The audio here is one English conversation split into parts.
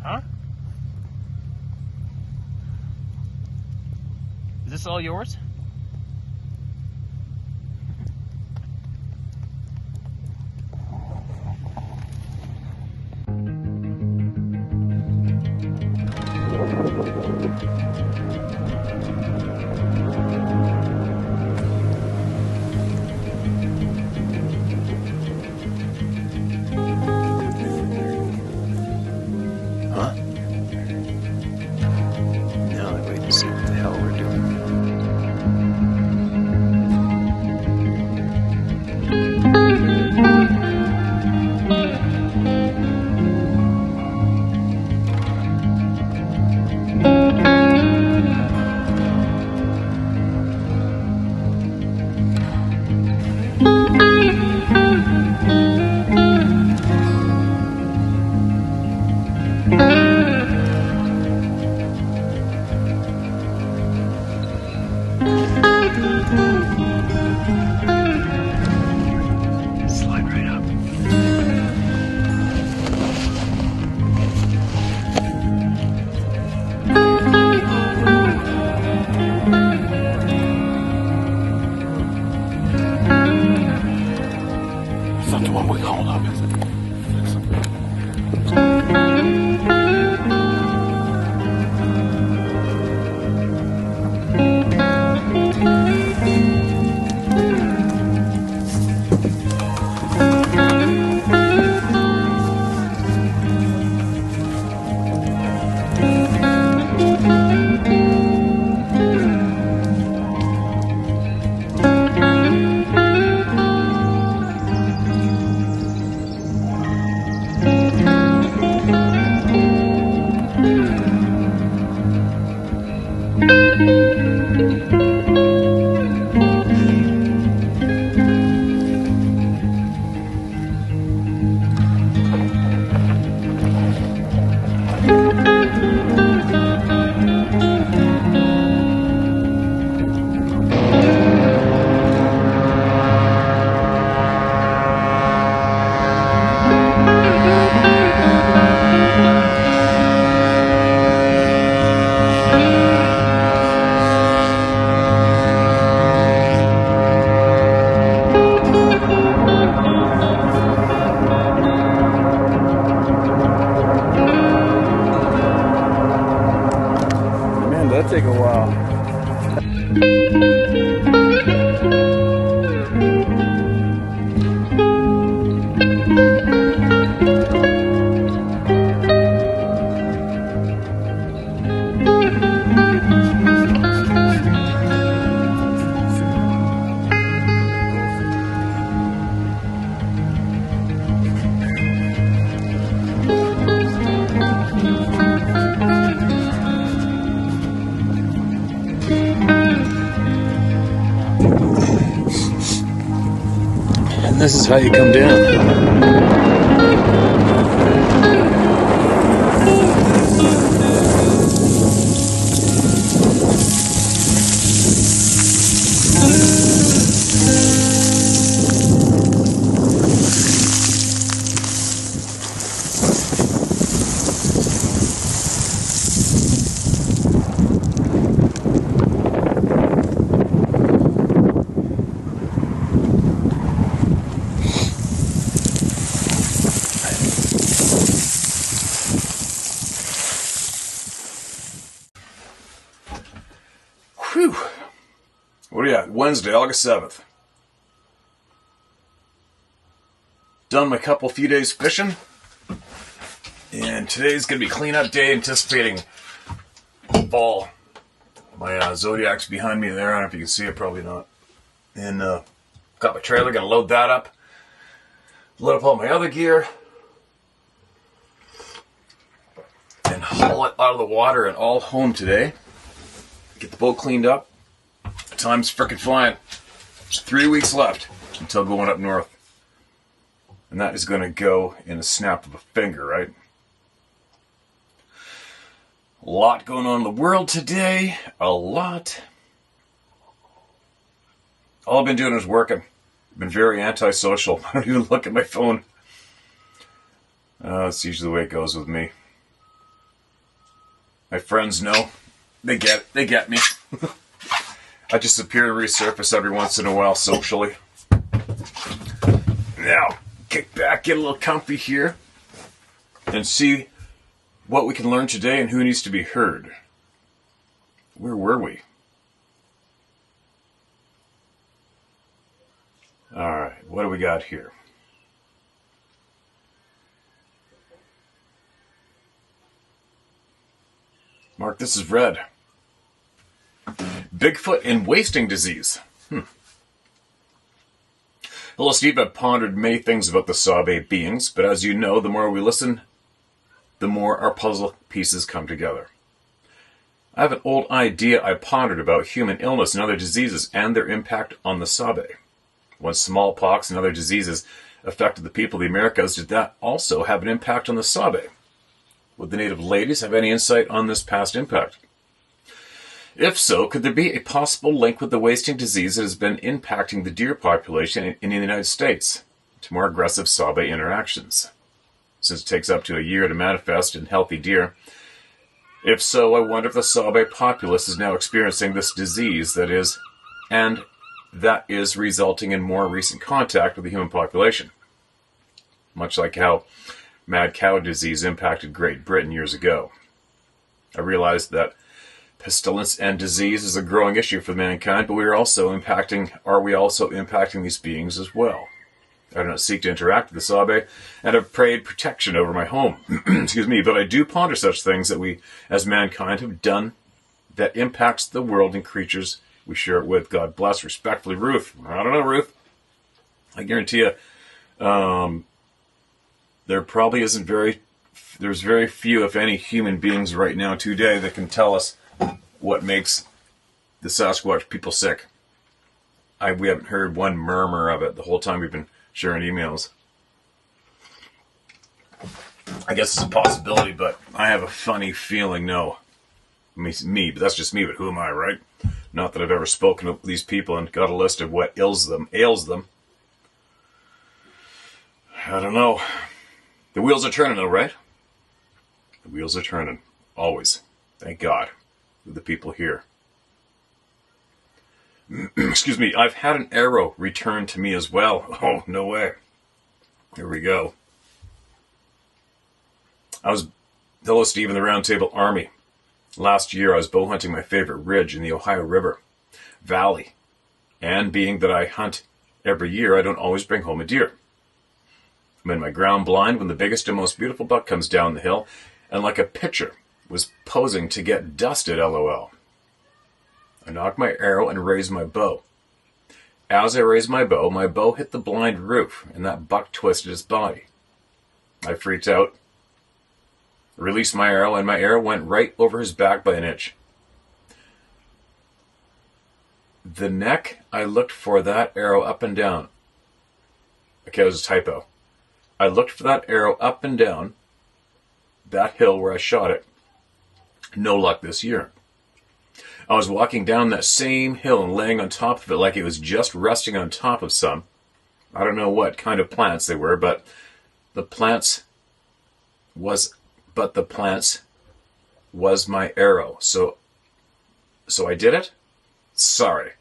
Huh? Is this all yours? Huh? Now I wait to see what the hell we're doing. Slide right up. It's not the one we called up, is it? Man, that'd take a while. And this is how you come down. Whew. What are you at? Wednesday, August 7th. Done my few days fishing. And today's going to be cleanup day, anticipating fall. My Zodiac's behind me there. I don't know if you can see it, probably not. And got my trailer, going to load that up. Load up all my other gear. And haul it out of the water and all home today. Get the boat cleaned up. Time's frickin' flying. There's 3 weeks left until going up north. And that is going to go in a snap of a finger, right? A lot going on in the world today. A lot. All I've been doing is working. I've been very antisocial. I don't even look at my phone. That's usually the way it goes with me. My friends know. They get me. I just appear to resurface every once in a while socially. Now, kick back, get a little comfy here, and see what we can learn today and who needs to be heard. Where were we? Alright, what do we got here? Mark, this is red. Bigfoot and wasting disease. Hello, Steve. I've pondered many things about the Sabe beings, but as you know, the more we listen, the more our puzzle pieces come together. I have an old idea I pondered about human illness and other diseases and their impact on the Sabe. When smallpox and other diseases affected the people of the Americas, did that also have an impact on the Sabe? Would the native ladies have any insight on this past impact? If so, could there be a possible link with the wasting disease that has been impacting the deer population in the United States to more aggressive Sabe interactions? Since it takes up to a year to manifest in healthy deer, if so, I wonder if the Sabe populace is now experiencing this disease that is resulting in more recent contact with the human population. Much like how mad cow disease impacted Great Britain years ago. I realized that pestilence and disease is a growing issue for mankind, but are we also impacting these beings as well? I do not seek to interact with the Sabe and have prayed protection over my home. Excuse me, but I do ponder such things that we, as mankind, have done that impacts the world and creatures we share it with. God bless. Respectfully, Ruth. I don't know, Ruth. I guarantee you, there probably isn't there's very few, if any, human beings right now today that can tell us what makes the Sasquatch people sick. We haven't heard one murmur of it the whole time we've been sharing emails. I guess it's a possibility, but I have a funny feeling no. Me, but that's just me, but who am I, right? Not that I've ever spoken to these people and got a list of what ails them. I don't know. The wheels are turning though, right? The wheels are turning. Always. Thank God. With the people here. Excuse me, I've had an arrow returned to me as well. Oh, no way. Here we go. Hello, Steve, in the Round Table Army. Last year, I was bow hunting my favorite ridge in the Ohio River Valley. And being that I hunt every year, I don't always bring home a deer. I'm in my ground blind when the biggest and most beautiful buck comes down the hill, and like a pitcher, was posing to get dusted, LOL. I knocked my arrow and raised my bow. As I raised my bow hit the blind roof, and that buck twisted his body. I freaked out, released my arrow, and my arrow went right over his back by an inch. The neck, I looked for that arrow up and down. Okay, it was a typo. I looked for that arrow up and down that hill where I shot it. No luck this year. I was walking down that same hill and laying on top of it like it was just resting on top of some. I don't know what kind of plants they were, but the plants was my arrow. So I did it? Sorry.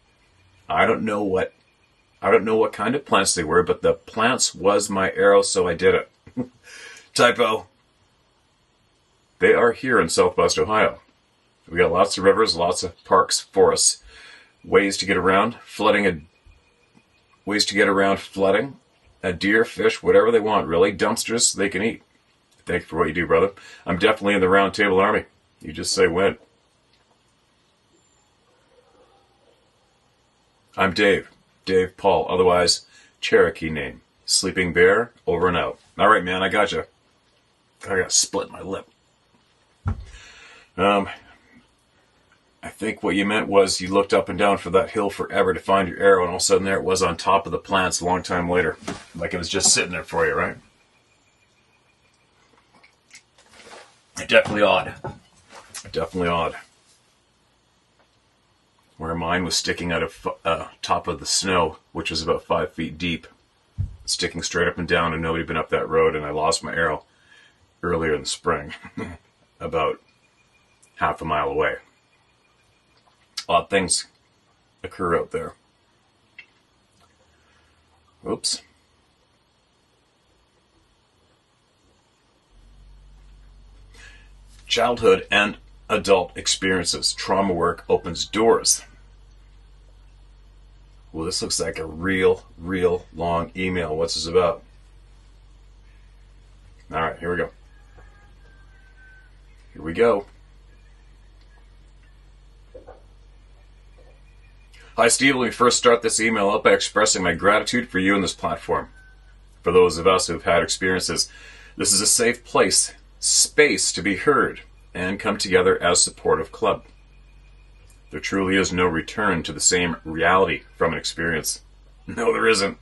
I don't know what kind of plants they were, but the plants was my arrow, so I did it. Typo. They are here in Southwest Ohio. We got lots of rivers, lots of parks, forests, ways to get around flooding, a deer, fish, whatever they want, really. Dumpsters they can eat. Thank you for what you do, brother. I'm definitely in the Round Table Army. You just say when. I'm Dave. Dave Paul, otherwise Cherokee name. Sleeping Bear, over and out. All right, man, I got you. I got to split my lip. I think what you meant was you looked up and down for that hill forever to find your arrow, and all of a sudden there it was on top of the plants a long time later. Like it was just sitting there for you, right? Definitely odd. Definitely odd. Where mine was sticking out of top of the snow, which was about 5 feet deep, sticking straight up and down, and nobody had been up that road, and I lost my arrow earlier in the spring. About half a mile away. Odd things occur out there. Oops. Childhood and adult experiences. Trauma work opens doors. Well, this looks like a real long email. What's this about? All right, here we go. Here we go. Hi, Steve. Let me first start this email out by expressing my gratitude for you and this platform. For those of us who've had experiences, this is a safe space to be heard and come together as supportive club. There truly is no return to the same reality from an experience. No, there isn't.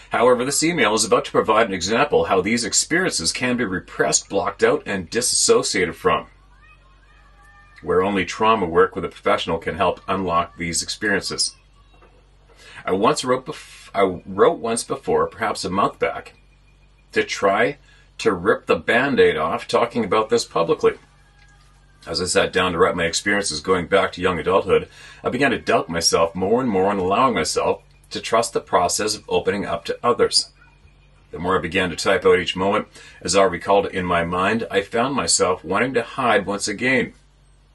However, this email is about to provide an example how these experiences can be repressed, blocked out, and disassociated from, where only trauma work with a professional can help unlock these experiences. I wrote once before, perhaps a month back, to try to rip the Band-Aid off talking about this publicly. As I sat down to write my experiences going back to young adulthood, I began to doubt myself more and more and allowing myself to trust the process of opening up to others. The more I began to type out each moment, as I recalled it in my mind, I found myself wanting to hide once again,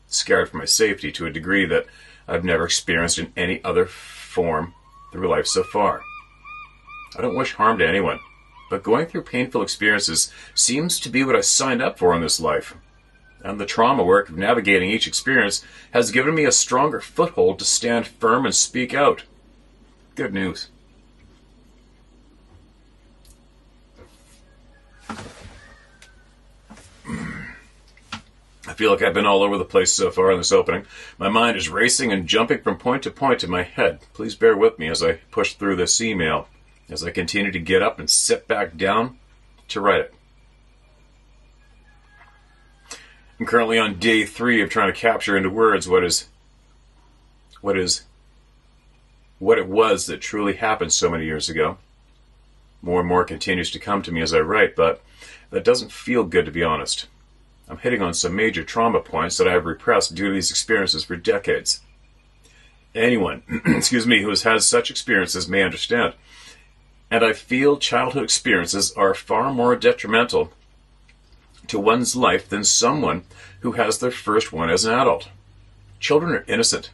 scared for my safety to a degree that I've never experienced in any other form through life so far. I don't wish harm to anyone, but going through painful experiences seems to be what I signed up for in this life. And the trauma work of navigating each experience has given me a stronger foothold to stand firm and speak out. Good news. I feel like I've been all over the place so far in this opening. My mind is racing and jumping from point to point in my head. Please bear with me as I push through this email, as I continue to get up and sit back down to write it. I'm currently on day 3 of trying to capture into words what it was that truly happened so many years ago. More and more continues to come to me as I write, but that doesn't feel good, to be honest. I'm hitting on some major trauma points that I have repressed due to these experiences for decades. Anyone, who has had such experiences may understand. And I feel childhood experiences are far more detrimental to one's life than someone who has their first one as an adult. Children are innocent.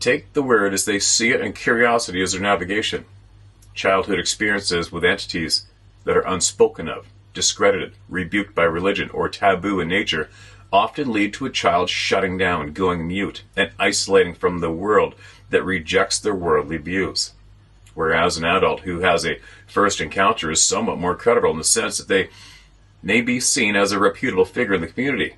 Take the word as they see it and curiosity as their navigation. Childhood experiences with entities that are unspoken of, discredited, rebuked by religion, or taboo in nature often lead to a child shutting down, going mute, and isolating from the world that rejects their worldly views. Whereas an adult who has a first encounter is somewhat more credible in the sense that they may be seen as a reputable figure in the community,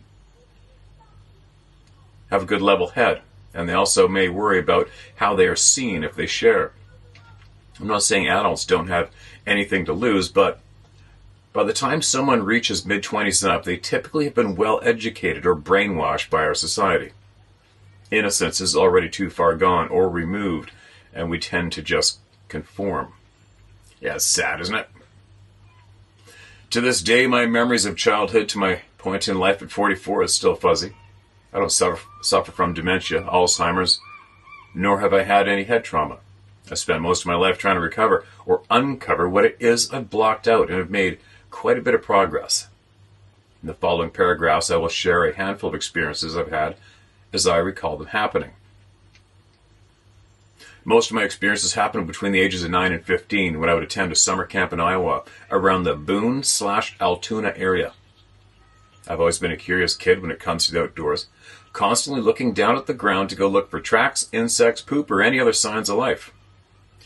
have a good level head, and they also may worry about how they are seen if they share. I'm not saying adults don't have anything to lose, but by the time someone reaches mid-20s and up, they typically have been well educated or brainwashed by our society. Innocence is already too far gone or removed, and we tend to just conform. Yeah, it's sad, isn't it? To this day, my memories of childhood to my point in life at 44 is still fuzzy. I don't suffer from dementia, Alzheimer's, nor have I had any head trauma. I spent most of my life trying to recover or uncover what it is I've blocked out and have made quite a bit of progress. In the following paragraphs, I will share a handful of experiences I've had as I recall them happening. Most of my experiences happened between the ages of 9 and 15 when I would attend a summer camp in Iowa around the Boone/Altoona area. I've always been a curious kid when it comes to the outdoors, constantly looking down at the ground to go look for tracks, insects, poop, or any other signs of life.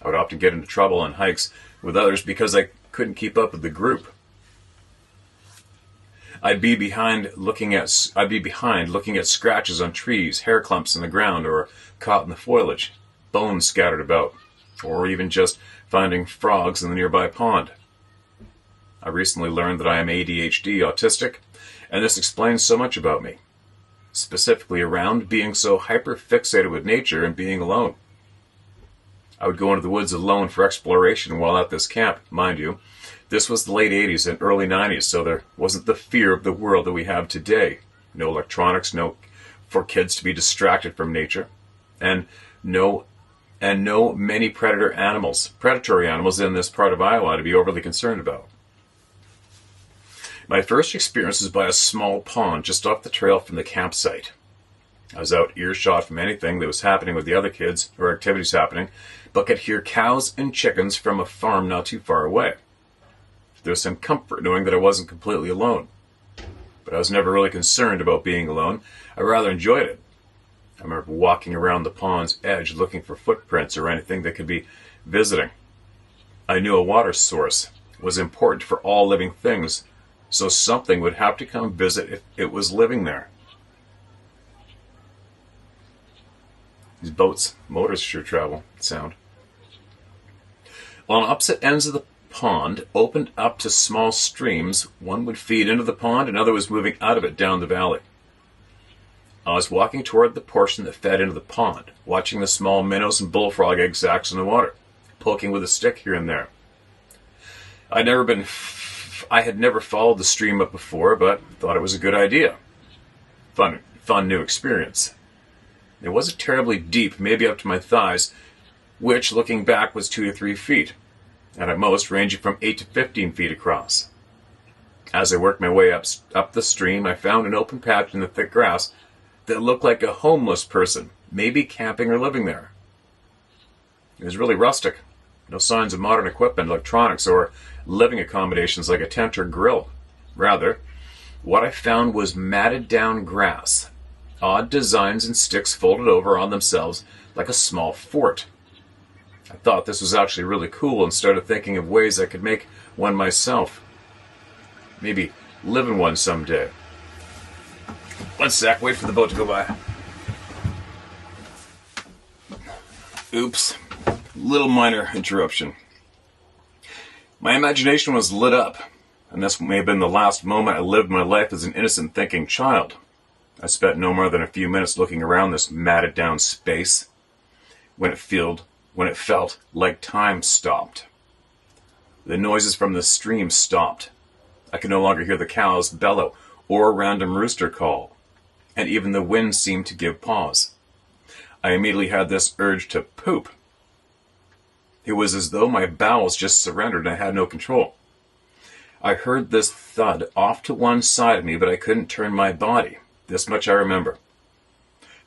I would often get into trouble on hikes with others because I couldn't keep up with the group. I'd be behind looking at scratches on trees, hair clumps in the ground, or caught in the foliage, bones scattered about, or even just finding frogs in the nearby pond. I recently learned that I am ADHD, autistic, and this explains so much about me, specifically around being so hyper-fixated with nature and being alone. I would go into the woods alone for exploration while at this camp, mind you. This was the late 80s and early 90s, so there wasn't the fear of the world that we have today. No electronics, no for kids to be distracted from nature, and no many predatory animals in this part of Iowa to be overly concerned about. My first experience was by a small pond just off the trail from the campsite. I was out earshot from anything that was happening with the other kids or activities happening, but could hear cows and chickens from a farm not too far away. There was some comfort knowing that I wasn't completely alone. But I was never really concerned about being alone. I rather enjoyed it. I remember walking around the pond's edge looking for footprints or anything that could be visiting. I knew a water source was important for all living things, so something would have to come visit if it was living there. These boats, motors sure travel, sound. On opposite ends of the pond opened up to small streams. One would feed into the pond, another was moving out of it down the valley. I was walking toward the portion that fed into the pond, watching the small minnows and bullfrog egg sacs in the water, poking with a stick here and there. I had never followed the stream up before, but thought it was a good idea. Fun new experience. It wasn't terribly deep, maybe up to my thighs, which, looking back, was 2 to 3 feet, and at most ranging from 8 to 15 feet across. As I worked my way up the stream, I found an open patch in the thick grass that looked like a homeless person, maybe camping or living there. It was really rustic. No signs of modern equipment, electronics, or living accommodations like a tent or grill. Rather, what I found was matted down grass, odd designs and sticks folded over on themselves like a small fort. I thought this was actually really cool and started thinking of ways I could make one myself. Maybe live in one someday. One sec, wait for the boat to go by. Oops. Little minor interruption. My imagination was lit up, and this may have been the last moment I lived my life as an innocent thinking child. I spent no more than a few minutes looking around this matted down space when it felt like time stopped. The noises from the stream stopped. I could no longer hear the cows bellow or a random rooster call, and even the wind seemed to give pause. I immediately had this urge to poop. It was as though my bowels just surrendered and I had no control. I heard this thud off to one side of me, but I couldn't turn my body. This much I remember.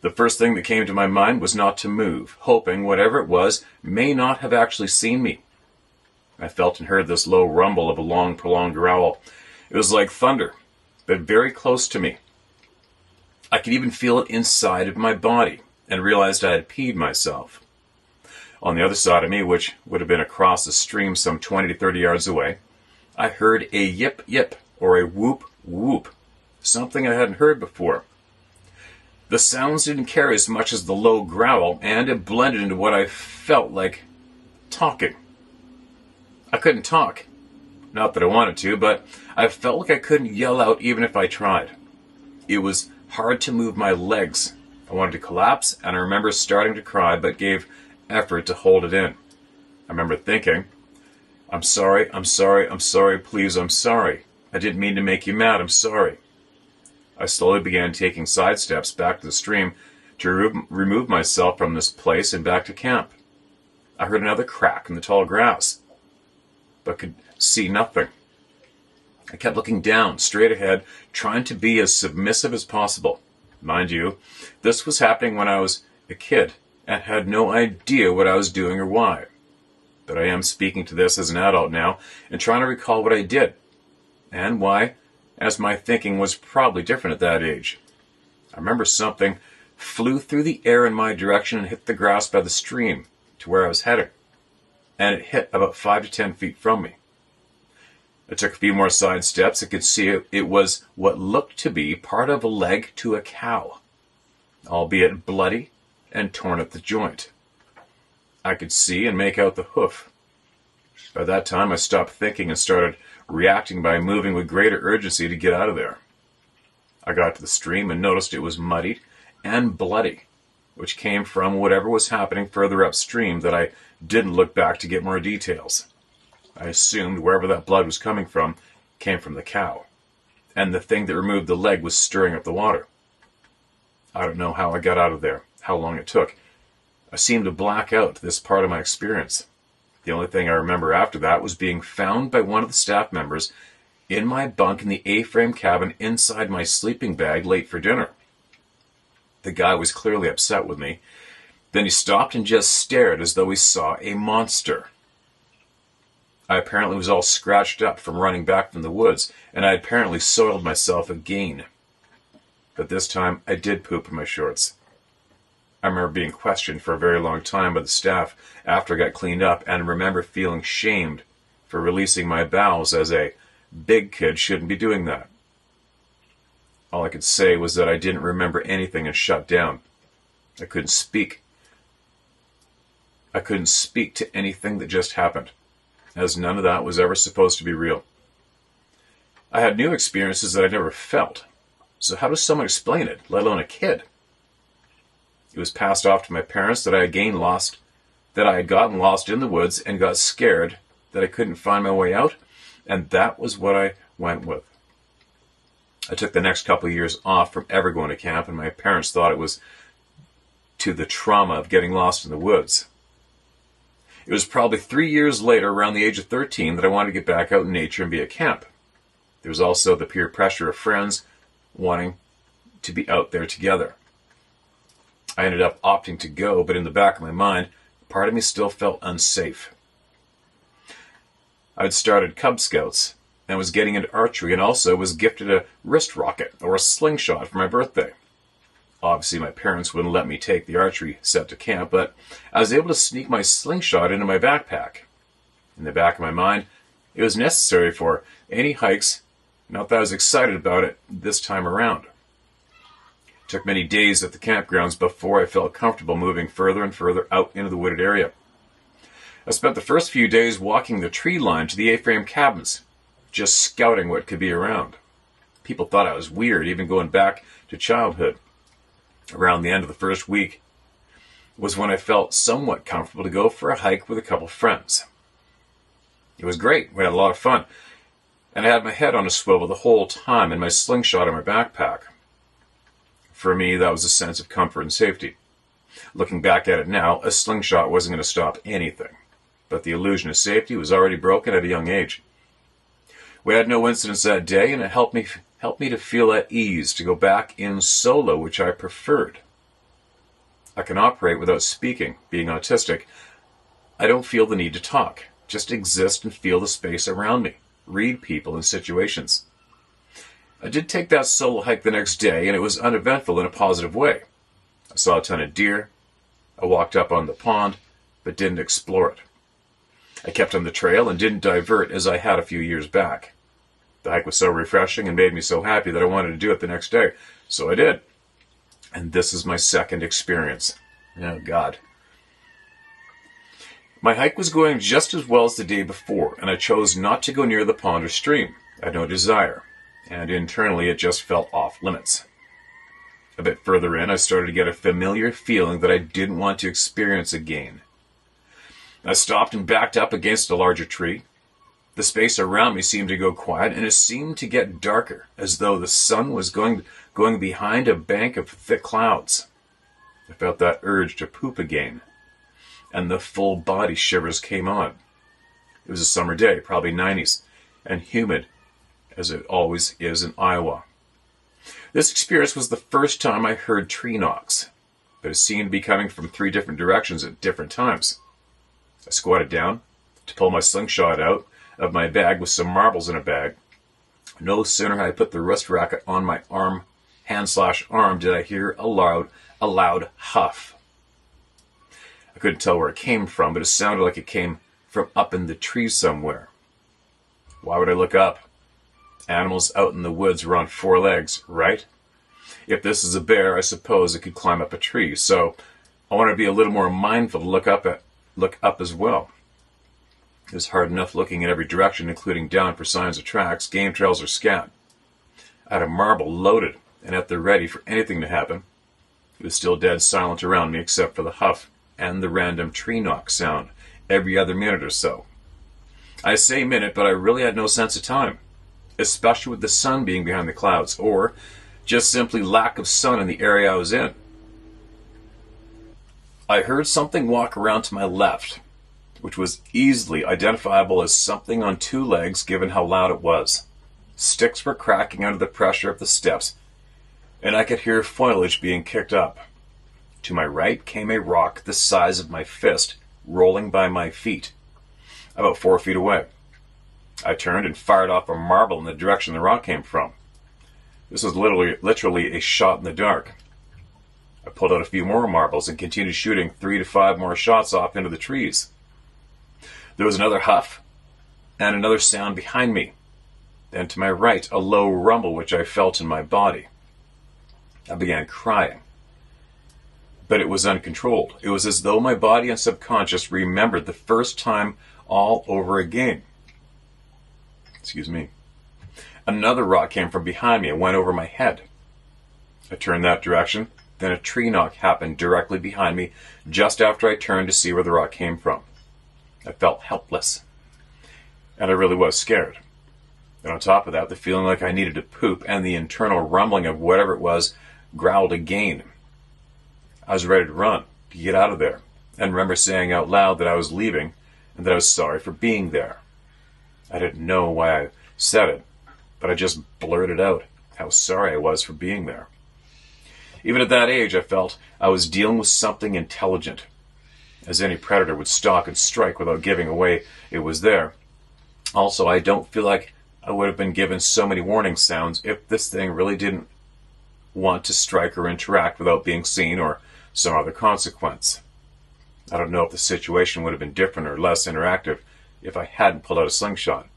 The first thing that came to my mind was not to move, hoping whatever it was may not have actually seen me. I felt and heard this low rumble of a long, prolonged growl. It was like thunder, but very close to me. I could even feel it inside of my body, and realized I had peed myself. On the other side of me, which would have been across the stream some 20 to 30 yards away, I heard a yip yip, or a whoop whoop, something I hadn't heard before. The sounds didn't carry as much as the low growl, and it blended into what I felt like talking. I couldn't talk. Not that I wanted to, but I felt like I couldn't yell out even if I tried. It was hard to move my legs. I wanted to collapse, and I remember starting to cry, but gave effort to hold it in. I remember thinking, I'm sorry, please, I'm sorry. I didn't mean to make you mad, I'm sorry. I slowly began taking side steps back to the stream to remove myself from this place and back to camp. I heard another crack in the tall grass, but could see nothing. I kept looking down, straight ahead, trying to be as submissive as possible. Mind you, this was happening when I was a kid and had no idea what I was doing or why. But I am speaking to this as an adult now and trying to recall what I did and why, as my thinking was probably different at that age. I remember something flew through the air in my direction and hit the grass by the stream to where I was heading, and it hit about 5 to 10 feet from me. I took a few more side steps and could see it was what looked to be part of a leg to a cow, albeit bloody and torn at the joint. I could see and make out the hoof. By that time, I stopped thinking and started reacting by moving with greater urgency to get out of there. I got to the stream and noticed it was muddied and bloody, which came from whatever was happening further upstream that I didn't look back to get more details. I assumed wherever that blood was coming from came from the cow. and the thing that removed the leg was stirring up the water. I don't know how I got out of there, how long it took. I seemed to black out this part of my experience. The only thing I remember after that was being found by one of the staff members in my bunk in the A-frame cabin inside my sleeping bag late for dinner. The guy was clearly upset with me. Then he stopped and just stared as though he saw a monster. I apparently was all scratched up from running back from the woods, and I apparently soiled myself again. But this time, I did poop in my shorts. I remember being questioned for a very long time by the staff after I got cleaned up, and remember feeling shamed for releasing my bowels, as a big kid shouldn't be doing that. All I could say was that I didn't remember anything and shut down. I couldn't speak. I couldn't speak to anything that just happened, as none of that was ever supposed to be real. I had new experiences that I never felt. So how does someone explain it, let alone a kid? It was passed off to my parents that I had gotten lost in the woods and got scared that I couldn't find my way out, and that was what I went with. I took the next couple of years off from ever going to camp, and my parents thought it was to the trauma of getting lost in the woods. It was probably 3 years later, around the age of 13, that I wanted to get back out in nature and be at camp. There was also the peer pressure of friends wanting to be out there together. I ended up opting to go, but in the back of my mind, part of me still felt unsafe. I had started Cub Scouts and was getting into archery, and also was gifted a wrist rocket or a slingshot for my birthday. Obviously, my parents wouldn't let me take the archery set to camp, but I was able to sneak my slingshot into my backpack. In the back of my mind, it was necessary for any hikes, not that I was excited about it this time around. It took many days at the campgrounds before I felt comfortable moving further and further out into the wooded area. I spent the first few days walking the tree line to the A-frame cabins, just scouting what could be around. People thought I was weird, even going back to childhood. Around the end of the first week was when I felt somewhat comfortable to go for a hike with a couple friends. It was great. We had a lot of fun. And I had my head on a swivel the whole time and my slingshot in my backpack. For me, that was a sense of comfort and safety. Looking back at it now, a slingshot wasn't going to stop anything. But the illusion of safety was already broken at a young age. We had no incidents that day, and it helped me to feel at ease to go back in solo, which I preferred. I can operate without speaking. Being autistic, I don't feel the need to talk. Just exist and feel the space around me. Read people and situations. I did take that solo hike the next day, and it was uneventful in a positive way. I saw a ton of deer. I walked up on the pond, but didn't explore it. I kept on the trail and didn't divert as I had a few years back. The hike was so refreshing and made me so happy that I wanted to do it the next day, so I did. And this is my second experience. Oh, God. My hike was going just as well as the day before, and I chose not to go near the pond or stream. I had no desire, and internally it just felt off limits. A bit further in, I started to get a familiar feeling that I didn't want to experience again. I stopped and backed up against a larger tree. The space around me seemed to go quiet, and it seemed to get darker, as though the sun was going behind a bank of thick clouds. I felt that urge to poop again, and the full body shivers came on. It was a summer day, probably 90s, and humid, as it always is in Iowa. This experience was the first time I heard tree knocks, but it seemed to be coming from 3 different directions at different times. I squatted down to pull my slingshot out of my bag with some marbles in a bag. No sooner had I put the wrist racket on my hand/arm, did I hear a loud huff. I couldn't tell where it came from, but it sounded like it came from up in the trees somewhere. Why would I look up? Animals out in the woods were on 4 legs, right? If this is a bear, I suppose it could climb up a tree, so I wanted to be a little more mindful to look up as well. It was hard enough looking in every direction, including down for signs of tracks, game trails, or scat. I had a marble loaded and at the ready for anything to happen. It was still dead silent around me except for the huff and the random tree knock sound every other minute or so. I say minute, but I really had no sense of time. especially with the sun being behind the clouds, or just simply lack of sun in the area I was in. I heard something walk around to my left, which was easily identifiable as something on two legs given how loud it was. Sticks were cracking under the pressure of the steps, and I could hear foliage being kicked up. To my right came a rock the size of my fist, rolling by my feet, about 4 feet away. I turned and fired off a marble in the direction the rock came from. This was literally a shot in the dark. I pulled out a few more marbles and continued shooting 3 to 5 more shots off into the trees. There was another huff and another sound behind me. Then to my right, a low rumble which I felt in my body. I began crying. But it was uncontrolled. It was as though my body and subconscious remembered the first time all over again. Excuse me. Another rock came from behind me and went over my head. I turned that direction. Then a tree knock happened directly behind me just after I turned to see where the rock came from. I felt helpless. And I really was scared. And on top of that, the feeling like I needed to poop and the internal rumbling of whatever it was growled again. I was ready to run, to get out of there, and remember saying out loud that I was leaving and that I was sorry for being there. I didn't know why I said it, but I just blurted out how sorry I was for being there. Even at that age, I felt I was dealing with something intelligent, as any predator would stalk and strike without giving away it was there. Also, I don't feel like I would have been given so many warning sounds if this thing really didn't want to strike or interact without being seen or some other consequence. I don't know if the situation would have been different or less interactive if I hadn't pulled out a slingshot,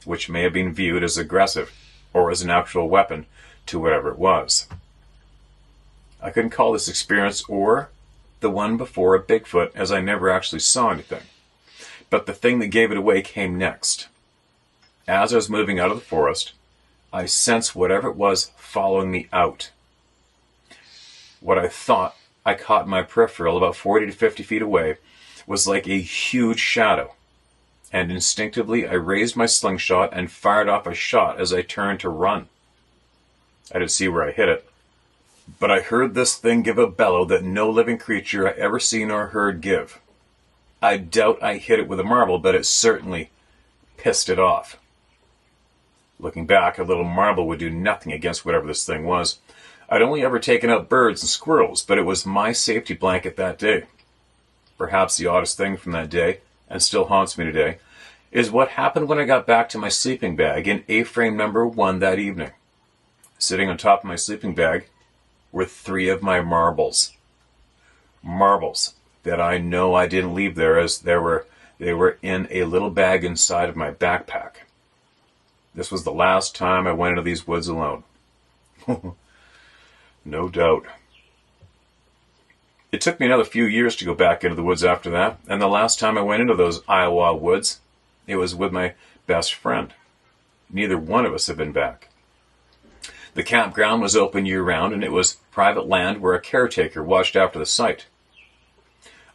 which may have been viewed as aggressive or as an actual weapon to whatever it was. I couldn't call this experience or the one before a Bigfoot, as I never actually saw anything. But the thing that gave it away came next. As I was moving out of the forest, I sensed whatever it was following me out. What I thought I caught in my peripheral about 40 to 50 feet away was like a huge shadow, and instinctively I raised my slingshot and fired off a shot as I turned to run. I didn't see where I hit it, but I heard this thing give a bellow that no living creature I ever seen or heard give. I doubt I hit it with a marble, but it certainly pissed it off. Looking back, a little marble would do nothing against whatever this thing was. I'd only ever taken out birds and squirrels, but it was my safety blanket that day. Perhaps the oddest thing from that day, and still haunts me today, is what happened when I got back to my sleeping bag in A-frame number 1 that evening. Sitting on top of my sleeping bag were 3 of my marbles. Marbles that I know I didn't leave there, as they were in a little bag inside of my backpack. This was the last time I went into these woods alone. No doubt. It took me another few years to go back into the woods after that, and the last time I went into those Iowa woods, it was with my best friend. Neither one of us had been back. The campground was open year-round, and it was private land where a caretaker watched after the site.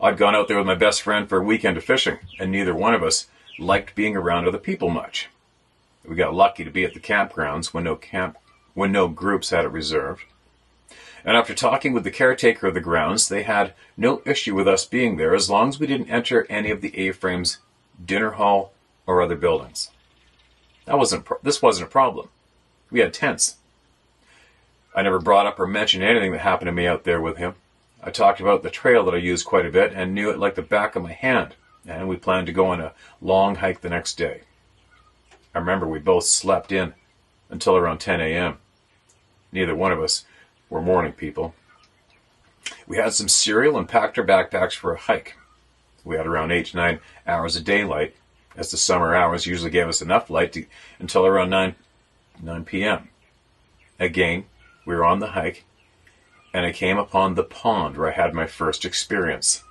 I'd gone out there with my best friend for a weekend of fishing, and neither one of us liked being around other people much. We got lucky to be at the campgrounds when no groups had it reserved. And after talking with the caretaker of the grounds, they had no issue with us being there as long as we didn't enter any of the A-frames, dinner hall, or other buildings. This wasn't a problem. We had tents. I never brought up or mentioned anything that happened to me out there with him. I talked about the trail that I used quite a bit and knew it like the back of my hand, and we planned to go on a long hike the next day. I remember we both slept in until around 10 a.m. Neither one of us were morning people. We had some cereal and packed our backpacks for a hike. We had around 8 to 9 hours of daylight, as the summer hours usually gave us enough light until around 9 p.m. Again, we were on the hike, and I came upon the pond where I had my first experience.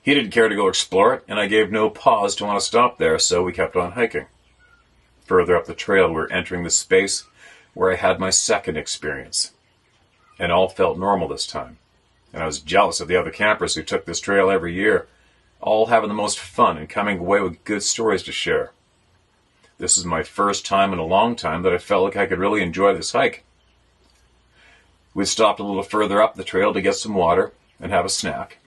He didn't care to go explore it, and I gave no pause to want to stop there, so we kept on hiking. Further up the trail, we were entering the space where I had my second experience. And all felt normal this time. And I was jealous of the other campers who took this trail every year, all having the most fun and coming away with good stories to share. This is my first time in a long time that I felt like I could really enjoy this hike. We stopped a little further up the trail to get some water and have a snack.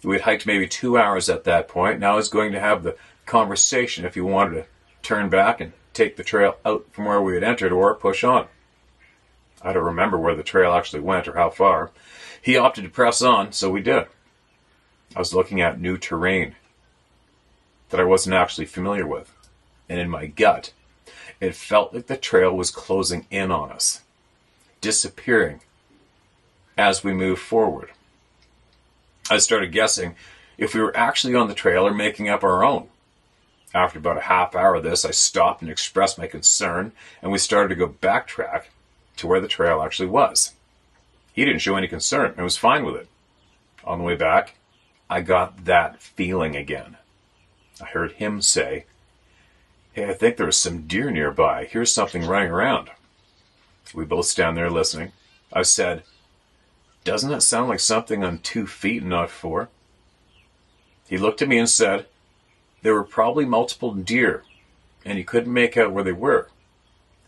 We had hiked maybe 2 hours at that point. Now I was going to have the conversation if he wanted to turn back and take the trail out from where we had entered or push on. I don't remember where the trail actually went or how far. He opted to press on, so we did. I was looking at new terrain that I wasn't actually familiar with. And in my gut, it felt like the trail was closing in on us, disappearing as we moved forward. I started guessing if we were actually on the trail or making up our own. After about a half hour of this, I stopped and expressed my concern, and we started to go backtrack to where the trail actually was. He didn't show any concern and was fine with it. On the way back, I got that feeling again. I heard him say, "Hey, I think there's some deer nearby. Here's something running around." We both stand there listening. I said, "Doesn't that sound like something on 2 feet and not 4? He looked at me and said, "There were probably multiple deer, and he couldn't make out where they were."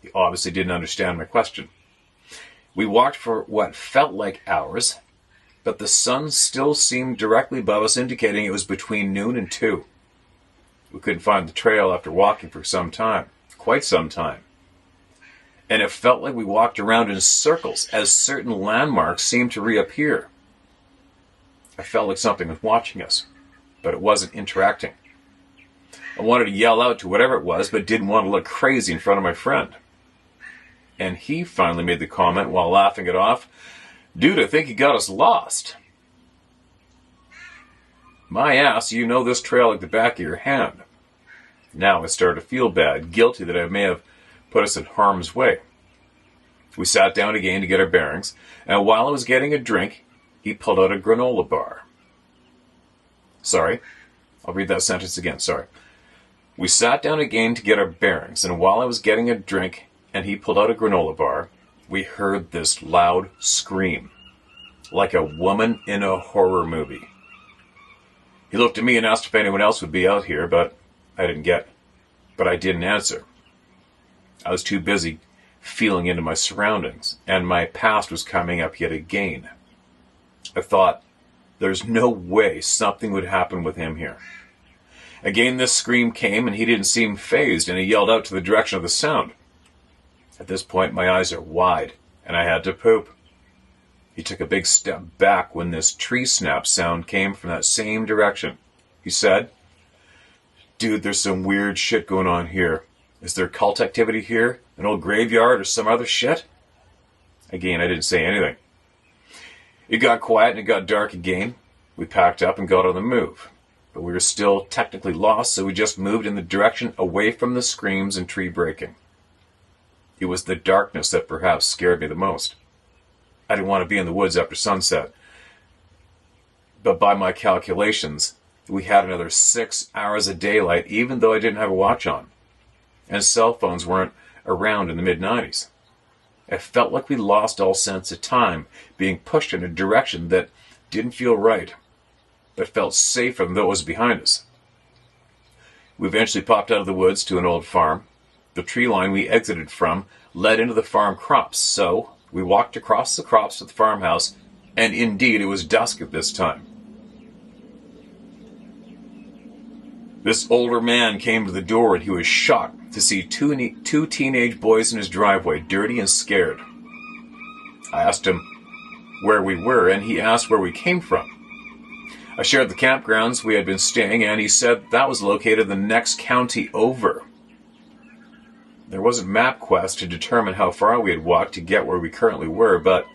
He obviously didn't understand my question. We walked for what felt like hours, but the sun still seemed directly above us, indicating it was between noon and 2. We couldn't find the trail after walking for some time, quite some time. And it felt like we walked around in circles as certain landmarks seemed to reappear. I felt like something was watching us, but it wasn't interacting. I wanted to yell out to whatever it was, but didn't want to look crazy in front of my friend. And he finally made the comment while laughing it off, "Dude, I think you got us lost." My ass, you know this trail like the back of your hand. Now I started to feel bad, guilty that I may have put us in harm's way. We sat down again to get our bearings, and while I was getting a drink, he pulled out a granola bar. Sorry, I'll read that sentence again, sorry. We sat down again to get our bearings, and while I was getting a drink and he pulled out a granola bar, we heard this loud scream, like a woman in a horror movie. He looked at me and asked if anyone else would be out here, but I didn't answer. I was too busy feeling into my surroundings, and my past was coming up yet again. I thought, there's no way something would happen with him here. Again, this scream came, and he didn't seem fazed, and he yelled out to the direction of the sound. At this point, my eyes are wide, and I had to poop. He took a big step back when this tree snap sound came from that same direction. He said, "Dude, there's some weird shit going on here. Is there cult activity here? An old graveyard or some other shit?" Again, I didn't say anything. It got quiet and it got dark again. We packed up and got on the move. But we were still technically lost, so we just moved in the direction away from the screams and tree breaking. It was the darkness that perhaps scared me the most. I didn't want to be in the woods after sunset. But by my calculations, we had another 6 hours of daylight, even though I didn't have a watch on. And cell phones weren't around in the mid-90s. It felt like we lost all sense of time, being pushed in a direction that didn't feel right, but felt safer than what was behind us. We eventually popped out of the woods to an old farm. The tree line we exited from led into the farm crops, so we walked across the crops to the farmhouse, and indeed it was dusk at this time. This older man came to the door, and he was shocked to see two teenage boys in his driveway, dirty and scared. I asked him where we were, and he asked where we came from. I shared the campgrounds we had been staying, and he said that was located the next county over. There wasn't MapQuest to determine how far we had walked to get where we currently were, but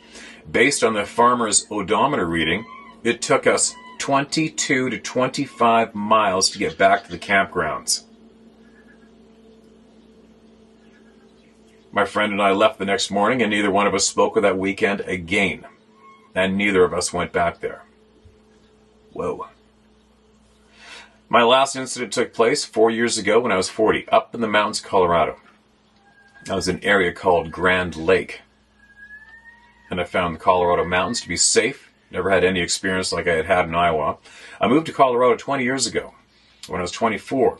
based on the farmer's odometer reading, it took us 22 to 25 miles to get back to the campgrounds. My friend and I left the next morning, and neither one of us spoke of that weekend again, and neither of us went back there. Whoa. My last incident took place 4 years ago when I was 40, up in the mountains of Colorado. I was in an area called Grand Lake, and I found the Colorado mountains to be safe. Never had any experience like I had had in Iowa. I moved to Colorado 20 years ago when I was 24,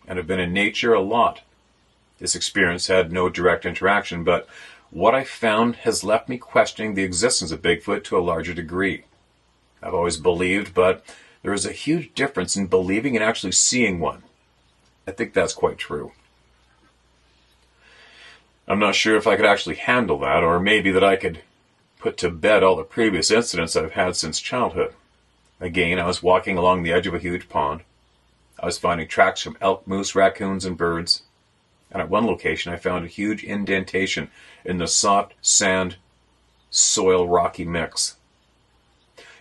and have been in nature a lot This experience had no direct interaction, but what I found has left me questioning the existence of Bigfoot to a larger degree. I've always believed, but there is a huge difference in believing and actually seeing one. I think that's quite true. I'm not sure if I could actually handle that, or maybe that I could put to bed all the previous incidents I've had since childhood. Again, I was walking along the edge of a huge pond. I was finding tracks from elk, moose, raccoons, and birds. And at one location, I found a huge indentation in the soft sand, soil, rocky mix,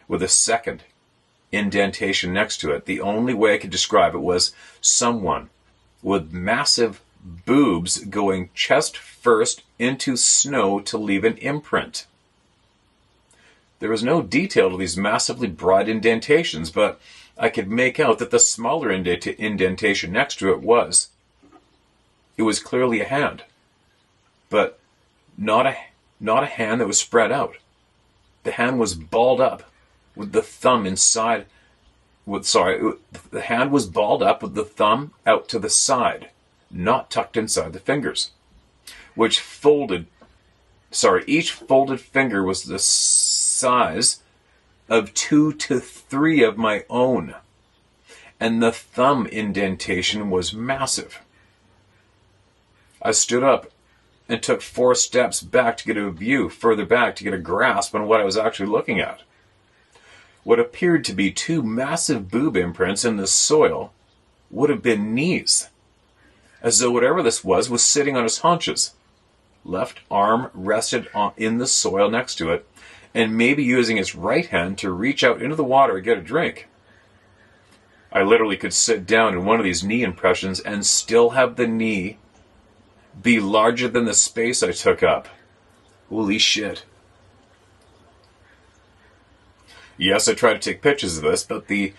with a second indentation next to it. The only way I could describe it was someone with massive boobs going chest first into snow to leave an imprint. There was no detail to these massively broad indentations, but I could make out that the smaller indentation next to it was clearly a hand, but not a hand that was spread out. The hand was balled up with the thumb inside. The hand was balled up with the thumb out to the side, not tucked inside the fingers, each folded finger was the size of 2 to 3 of my own, and the thumb indentation was massive. I stood up and took 4 steps back to get a view, further back to get a grasp on what I was actually looking at. What appeared to be 2 massive boob imprints in the soil would have been knees, as though whatever this was sitting on his haunches. Left arm rested in the soil next to it, and maybe using its right hand to reach out into the water and get a drink. I literally could sit down in one of these knee impressions and still have the knee be larger than the space I took up. Holy shit. Yes, I tried to take pictures of this, but the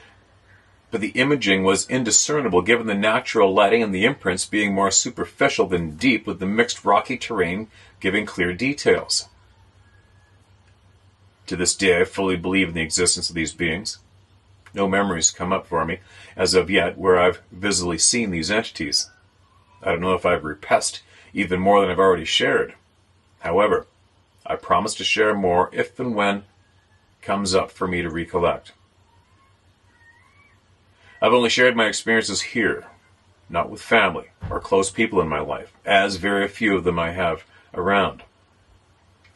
imaging was indiscernible given the natural lighting and the imprints being more superficial than deep, with the mixed rocky terrain giving clear details. To this day, I fully believe in the existence of these beings. No memories come up for me, as of yet, where I've visibly seen these entities. I don't know if I've repressed even more than I've already shared. However, I promise to share more if and when comes up for me to recollect. I've only shared my experiences here, not with family or close people in my life, as very few of them I have around.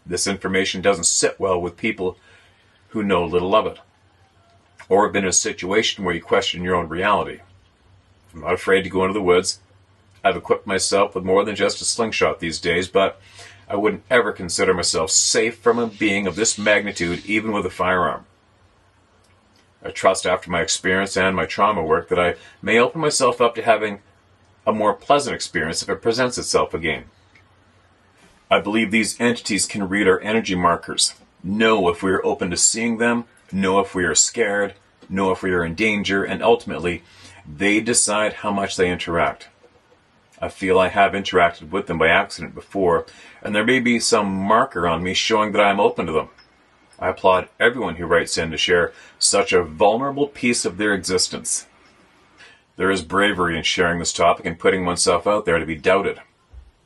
This information doesn't sit well with people who know little of it, or have been in a situation where you question your own reality. I'm not afraid to go into the woods. I've equipped myself with more than just a slingshot these days, but I wouldn't ever consider myself safe from a being of this magnitude, even with a firearm. I trust after my experience and my trauma work that I may open myself up to having a more pleasant experience if it presents itself again. I believe these entities can read our energy markers, know if we are open to seeing them, know if we are scared, know if we are in danger, and ultimately, they decide how much they interact. I feel I have interacted with them by accident before, and there may be some marker on me showing that I am open to them. I applaud everyone who writes in to share such a vulnerable piece of their existence. There is bravery in sharing this topic and putting oneself out there to be doubted.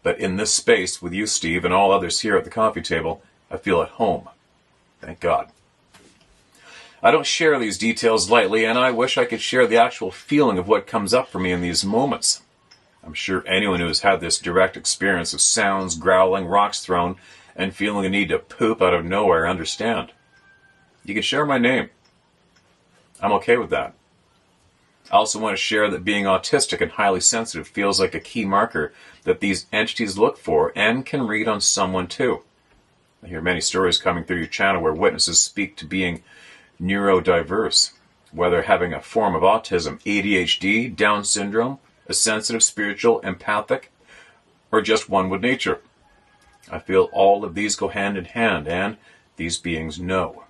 But in this space, with you, Steve, and all others here at the coffee table, I feel at home. Thank God. I don't share these details lightly, and I wish I could share the actual feeling of what comes up for me in these moments. I'm sure anyone who has had this direct experience of sounds, growling, rocks thrown, and feeling the need to poop out of nowhere understand. You can share my name. I'm okay with that. I also want to share that being autistic and highly sensitive feels like a key marker that these entities look for and can read on someone too. I hear many stories coming through your channel where witnesses speak to being neurodiverse, whether having a form of autism, ADHD, Down syndrome, a sensitive, spiritual, empathic, or just one with nature. I feel all of these go hand in hand, and these beings know.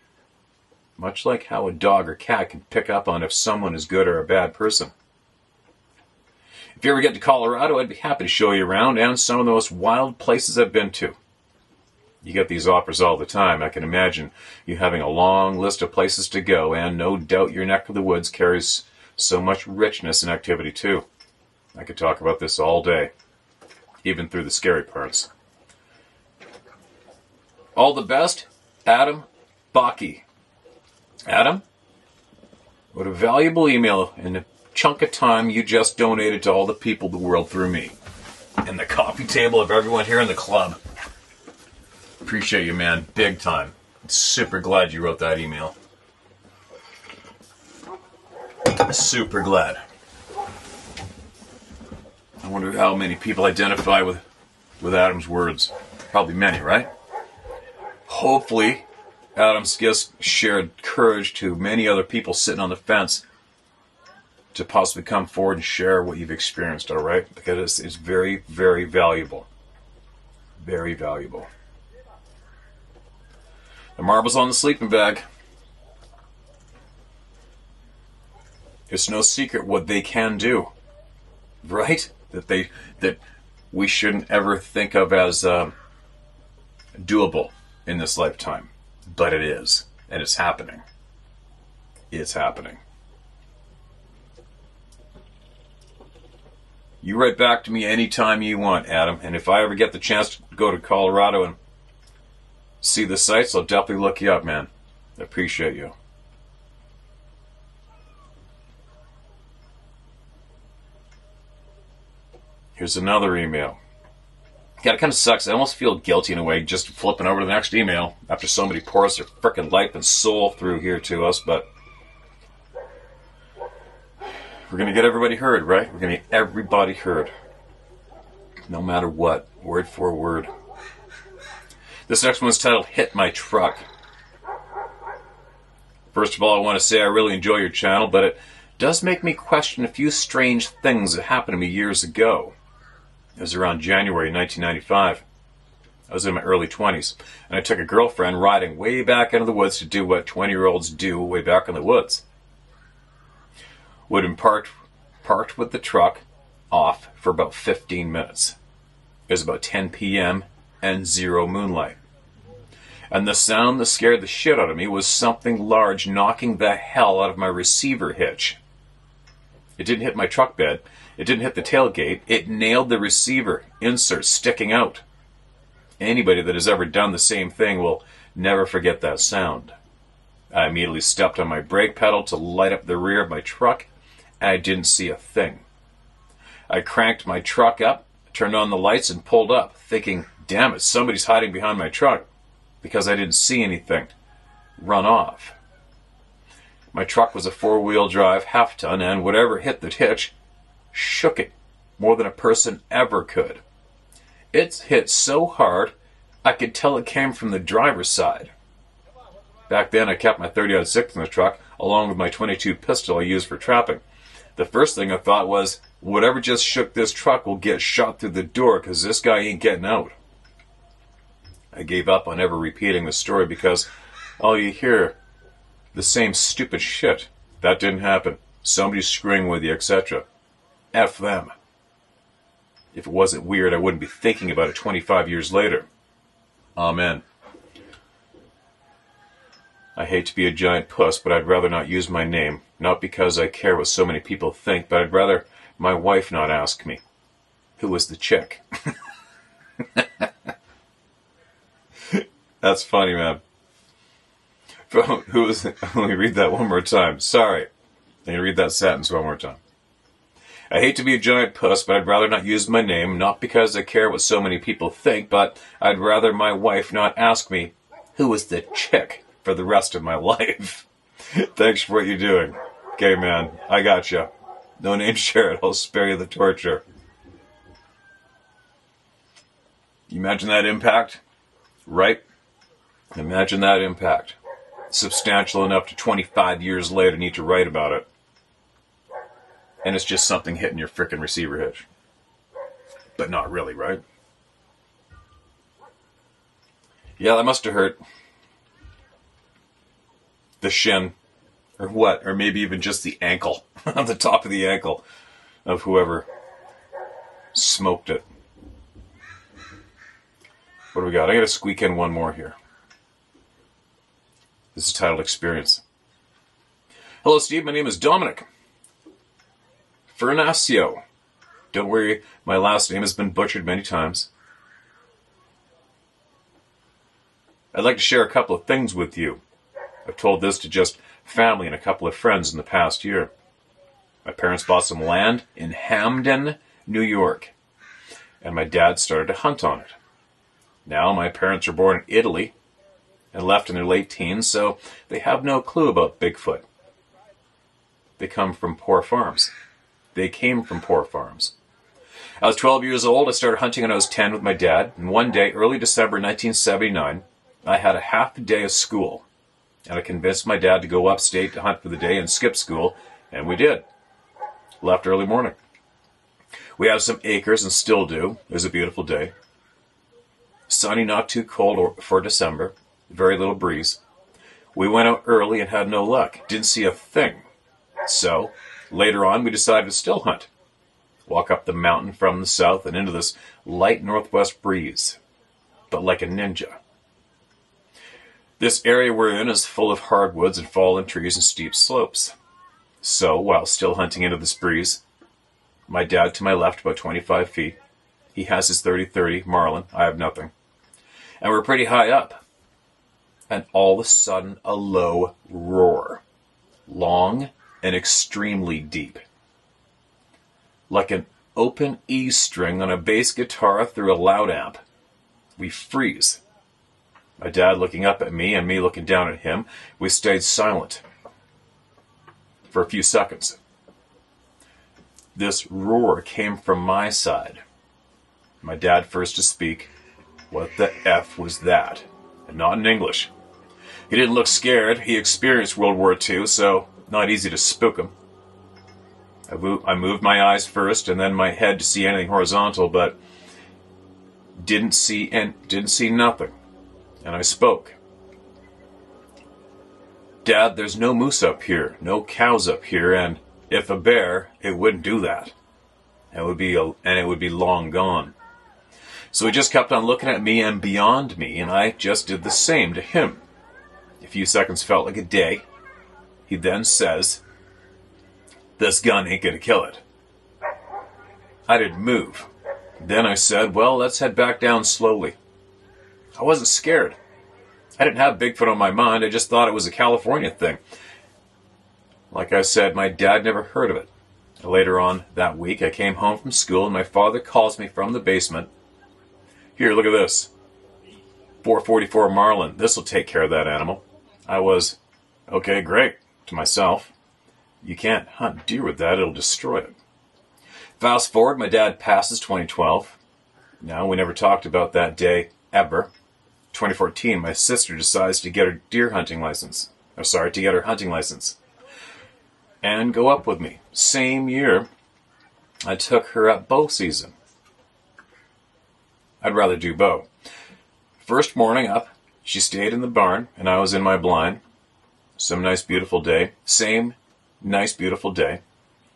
Much like how a dog or cat can pick up on if someone is good or a bad person. If you ever get to Colorado, I'd be happy to show you around and some of the most wild places I've been to. You get these offers all the time. I can imagine you having a long list of places to go, and no doubt your neck of the woods carries so much richness and activity too. I could talk about this all day. even through the scary parts. All the best, Adam Baki. Adam, what a valuable email and a chunk of time you just donated to all the people of the world through me. And the coffee table of everyone here in the club. Appreciate you, man. Big time. I'm super glad you wrote that email. Super glad. I wonder how many people identify with Adam's words. Probably many, right? Hopefully, Adam's just shared courage to many other people sitting on the fence to possibly come forward and share what you've experienced, all right? Because it's very, very valuable. Very valuable. The marble's on the sleeping bag. It's no secret what they can do, right? That we shouldn't ever think of as doable in this lifetime. But it is. And it's happening. It's happening. You write back to me anytime you want, Adam. And if I ever get the chance to go to Colorado and see the sights, I'll definitely look you up, man. I appreciate you. Here's another email. Yeah, it kind of sucks. I almost feel guilty in a way just flipping over to the next email after somebody pours their frickin' life and soul through here to us, but we're going to get everybody heard, right? We're going to get everybody heard. No matter what. Word for word. This next one's titled, Hit My Truck. First of all, I want to say I really enjoy your channel, but it does make me question a few strange things that happened to me years ago. It was around January 1995. I was in my early 20s, and I took a girlfriend riding way back into the woods to do what 20-year-olds do way back in the woods. Would have been parked with the truck off for about 15 minutes. It was about 10 p.m. and zero moonlight. And the sound that scared the shit out of me was something large knocking the hell out of my receiver hitch. It didn't hit my truck bed. It didn't hit the tailgate. It nailed the receiver insert sticking out. Anybody that has ever done the same thing will never forget that sound. I immediately stepped on my brake pedal to light up the rear of my truck, and I didn't see a thing. I cranked my truck up, turned on the lights, and pulled up, thinking, damn it, somebody's hiding behind my truck, because I didn't see anything run off. My truck was a four-wheel drive half-ton, and whatever hit the hitch shook it more than a person ever could. It hit so hard, I could tell it came from the driver's side. Back then, I kept my 30-06 in the truck, along with my .22 pistol I used for trapping. The first thing I thought was, whatever just shook this truck will get shot through the door, because this guy ain't getting out. I gave up on ever repeating the story because all you hear, the same stupid shit. That didn't happen. Somebody's screwing with you, etc. F them. If it wasn't weird, I wouldn't be thinking about it 25 years later. Amen. I hate to be a giant puss, but I'd rather not use my name. Not because I care what so many people think, but I'd rather my wife not ask me. Who was the chick? That's funny, man. Let me read that one more time. Sorry. Let me read that sentence one more time. I hate to be a giant puss, but I'd rather not use my name, not because I care what so many people think, but I'd rather my wife not ask me, who was the chick, for the rest of my life. Thanks for what you're doing. Okay, man, I got you. No name shared. I'll spare you the torture. You imagine that impact? Right? Imagine that impact. Substantial enough to 25 years later need to write about it. And it's just something hitting your frickin' receiver hitch. But not really, right? Yeah, that must have hurt. The shin. Or what? Or maybe even just the ankle. On the top of the ankle of whoever smoked it. What do we got? I gotta squeak in one more here. This is titled Experience. Hello, Steve. My name is Dominic Fernasio. Don't worry, my last name has been butchered many times. I'd like to share a couple of things with you. I've told this to just family and a couple of friends in the past year. My parents bought some land in Hamden, New York, and my dad started to hunt on it. Now, my parents were born in Italy and left in their late teens, so they have no clue about Bigfoot. They come from poor farms. They came from poor farms. I was 12 years old. I started hunting when I was 10 with my dad, and one day, early December 1979, I had a half a day of school, and I convinced my dad to go upstate to hunt for the day and skip school, and we did. Left early morning. We have some acres and still do. It was a beautiful day. Sunny, not too cold for December. Very little breeze. We went out early and had no luck. Didn't see a thing. So, later on, we decided to still hunt. Walk up the mountain from the south and into this light northwest breeze. But like a ninja. This area we're in is full of hardwoods and fallen trees and steep slopes. So, while still hunting into this breeze, my dad to my left about 25 feet, he has his 30-30 Marlin, I have nothing. And we're pretty high up. And all of a sudden, a low roar. Long and extremely deep. Like an open E string on a bass guitar through a loud amp. We freeze. My dad looking up at me and me looking down at him. We stayed silent for a few seconds. This roar came from my side. My dad first to speak. What the F was that? And not in English. He didn't look scared. He experienced World War II, so not easy to spook him. I moved my eyes first and then my head to see anything horizontal, but didn't see nothing. And I spoke. Dad, there's no moose up here, no cows up here, and if a bear, it wouldn't do that. It would be long gone. So he just kept on looking at me and beyond me, and I just did the same to him. A few seconds felt like a day. He then says, "This gun ain't gonna kill it." I didn't move. Then I said, "Well, let's head back down slowly." I wasn't scared. I didn't have Bigfoot on my mind. I just thought it was a California thing. Like I said, my dad never heard of it. Later on that week, I came home from school and my father calls me from the basement. "Here, look at this. 444 Marlin. This'll take care of that animal." I was, "Okay, great," to myself. You can't hunt deer with that. It'll destroy it. Fast forward, my dad passes 2012. Now, we never talked about that day, ever. 2014, my sister decides to get her hunting license. And go up with me. Same year, I took her up bow season. I'd rather do bow. First morning up, she stayed in the barn, and I was in my blind. Some nice, beautiful day. Same nice, beautiful day.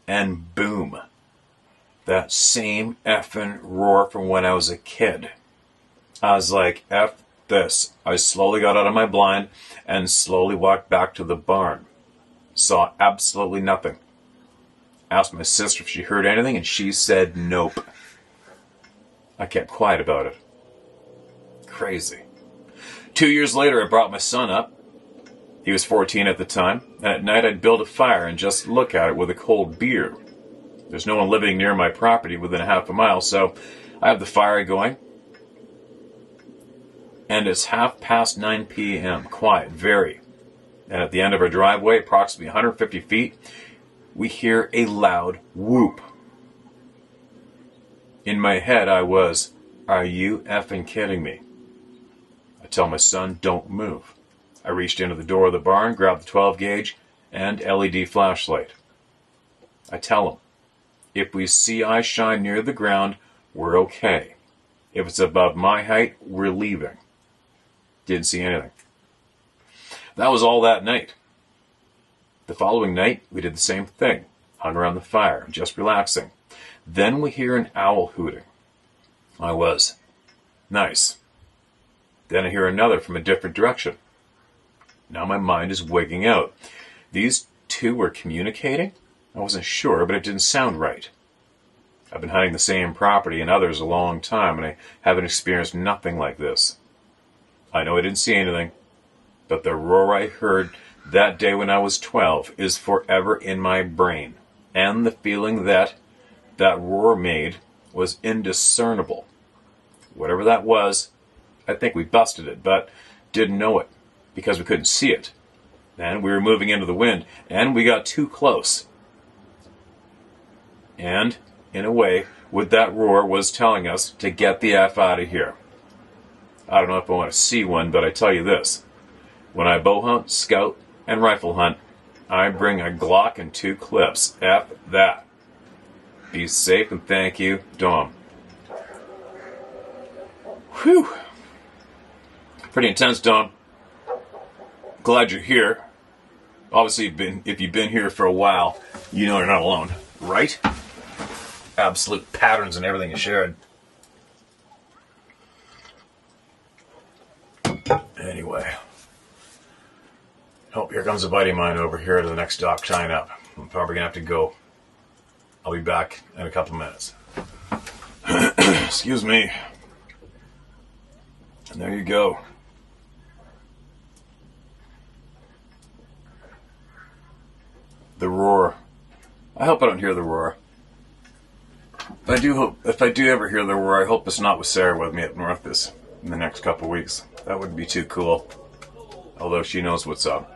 And boom. That same effing roar from when I was a kid. I was like, F this. I slowly got out of my blind and slowly walked back to the barn. Saw absolutely nothing. Asked my sister if she heard anything, and she said nope. I kept quiet about it. Crazy. 2 years later, I brought my son up. He was 14 at the time, and at night I'd build a fire and just look at it with a cold beer. There's no one living near my property within a half a mile, so I have the fire going. And it's 9:30 p.m., quiet, very. And at the end of our driveway, approximately 150 feet, we hear a loud whoop. In my head, I was, "Are you effing kidding me?" I tell my son, "Don't move." I reached into the door of the barn, grabbed the 12 gauge and LED flashlight. I tell him, if we see eye shine near the ground, we're okay. If it's above my height, we're leaving. Didn't see anything. That was all that night. The following night, we did the same thing. Hung around the fire, just relaxing. Then we hear an owl hooting. I was, nice. Then I hear another from a different direction. Now my mind is wigging out. These two were communicating? I wasn't sure, but it didn't sound right. I've been hunting the same property and others a long time, and I haven't experienced nothing like this. I know I didn't see anything, but the roar I heard that day when I was 12 is forever in my brain, and the feeling that roar made was indiscernible. Whatever that was, I think we busted it, but didn't know it because we couldn't see it. And we were moving into the wind, and we got too close. And, in a way, what that roar was telling us to get the F out of here. I don't know if I want to see one, but I tell you this. When I bow hunt, scout, and rifle hunt, I bring a Glock and 2 clips. F that. Be safe and thank you, Dom. Whew. Pretty intense, Dom. Glad you're here. Obviously, if you've been here for a while, you know you're not alone, right? Absolute patterns in everything you shared. Anyway. Oh, here comes a buddy of mine over here to the next dock tying up. I'm probably going to have to go. I'll be back in a couple minutes. Excuse me. And there you go. The roar. I hope I don't hear the roar. But I do hope, if I do ever hear the roar, I hope it's not with Sarah with me up north in the next couple weeks. That would be too cool. Although she knows what's up.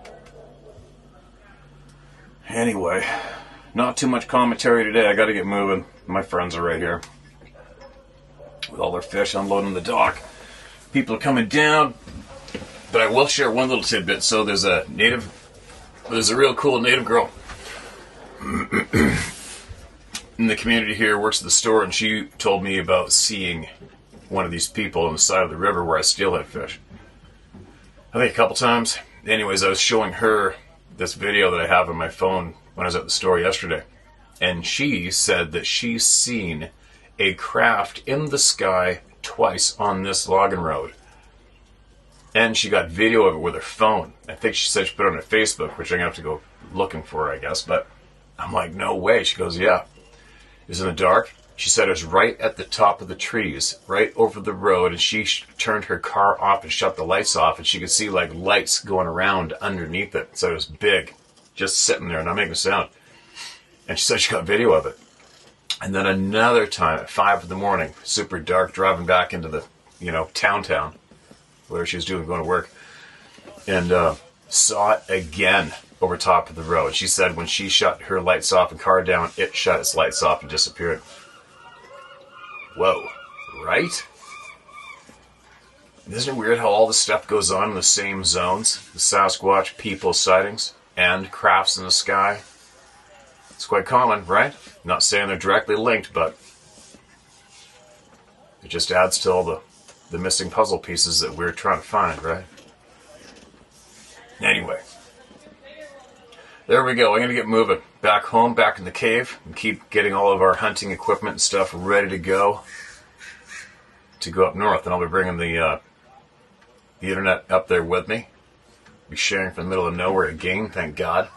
Anyway, not too much commentary today. I gotta get moving. My friends are right here. With all their fish unloading the dock. People are coming down. But I will share one little tidbit. So there's a real cool native girl in the community here, works at the store, and she told me about seeing one of these people on the side of the river where I steelhead fish. I think a couple times. Anyways, I was showing her this video that I have on my phone when I was at the store yesterday. And she said that she's seen a craft in the sky twice on this logging road. And she got video of it with her phone. I think she said she put it on her Facebook, which I'm going to have to go looking for, I guess. But I'm like, no way. She goes, yeah. It was in the dark. She said it was right at the top of the trees, right over the road. And she turned her car off and shut the lights off. And she could see like lights going around underneath it. So it was big, just sitting there, not making a sound. And she said she got video of it. And then another time at 5 in the morning, super dark, driving back into the, town, where she was doing, going to work, and saw it again over top of the road. She said when she shut her lights off and car down, it shut its lights off and disappeared. Whoa, right? Isn't it weird how all this stuff goes on in the same zones? The Sasquatch, people sightings, and crafts in the sky. It's quite common, right? Not saying they're directly linked, but it just adds to all the missing puzzle pieces that we're trying to find, right? Anyway. There we go. I'm going to get moving. Back home, back in the cave, and keep getting all of our hunting equipment and stuff ready to go up north. And I'll be bringing the internet up there with me. Be sharing from the middle of nowhere again, thank God.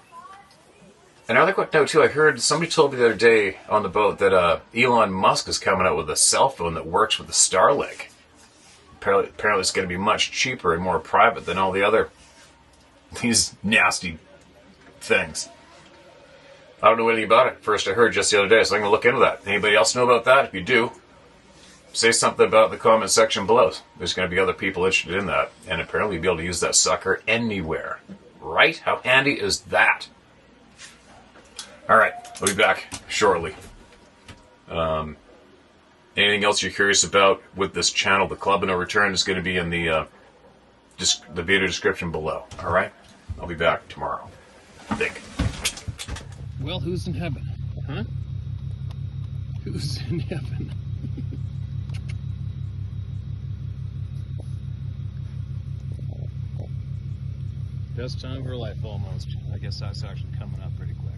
And I like what now too. I heard somebody told me the other day on the boat that Elon Musk is coming out with a cell phone that works with the Starlink. Apparently it's going to be much cheaper and more private than all these nasty things. I don't know anything about it. First I heard just the other day, so I'm going to look into that. Anybody else know about that? If you do, say something about it in the comment section below. There's going to be other people interested in that, and apparently you'll be able to use that sucker anywhere. Right? How handy is that? Alright, I'll be back shortly. Anything else you're curious about with this channel, the Club of No Return, is going to be in the video description below. Alright? I'll be back tomorrow. I think. Well, who's in heaven? Huh? Who's in heaven? Best time of her life, almost. I guess that's actually coming up pretty quick.